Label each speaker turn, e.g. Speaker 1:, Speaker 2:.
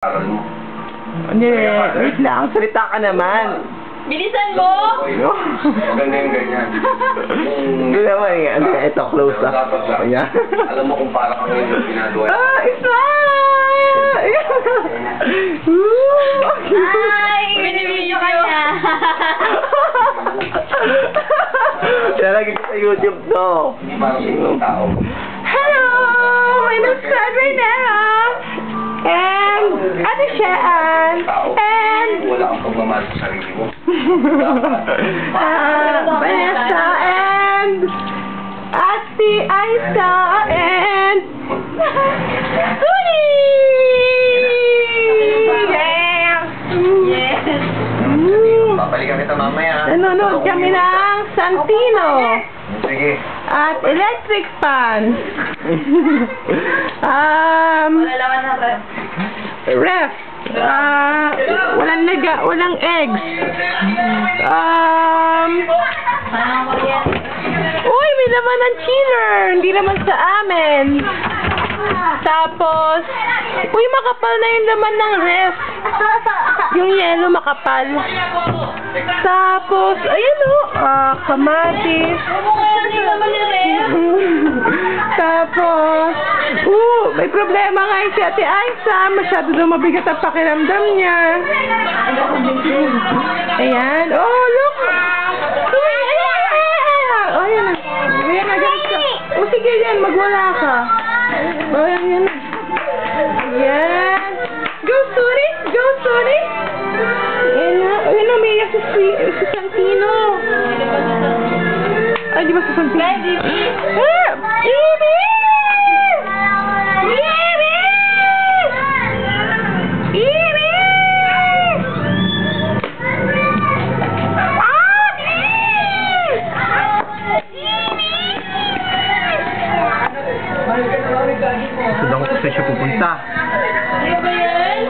Speaker 1: Hindi, wait lang. Salita ka naman.
Speaker 2: Bilisan mo!
Speaker 3: Ganyan.
Speaker 1: Hindi naman yan. Ito, close up. Ayan.
Speaker 3: Alam mo kung para kang yung ginagawa.
Speaker 1: Smile!
Speaker 2: Ay! Binibidyo ka niya!
Speaker 1: Lalagay ko sa YouTube to.
Speaker 3: Hindi parang sa ibang tao.
Speaker 1: Hello! My name's Adrena! And, ano siya? And,
Speaker 3: Wala kang pagmamahal sa sarili mo.
Speaker 1: Vanessa and Ate Aisa and Suni! Yeah!
Speaker 2: Yes!
Speaker 3: Babalikan kita mamaya.
Speaker 1: Nanonood kami ng Santino
Speaker 3: Sige.
Speaker 1: at Electric Fan.
Speaker 2: Wala laman na ref.
Speaker 1: Ref. Walang eggs.
Speaker 2: Parang ko yan.
Speaker 1: Uy, may laman ng chiller. Hindi naman sa amin. Tapos, uy, makapal na yung laman ng ref. Yung yelo makapal. Tapos, ayan o, kamatis.
Speaker 2: Hindi naman yung ref.
Speaker 1: Tapos, may problema nga yung si Ate Aisa. Masyado daw mabigat ang pakiramdam niya. Ayan. Oh, look. Oh, yan. Ayan na, ganit ka. Oh, sige yan. Magwala ka. Oh, yan. Yan. Go, Suri. Go, Suri. Ayan na. Ayan na, umiyak si Santino. Ay, di ba si Santino?
Speaker 2: Ready?
Speaker 1: Ibi!
Speaker 3: Saan ako sa siya pupunta?
Speaker 2: Ano ba yan?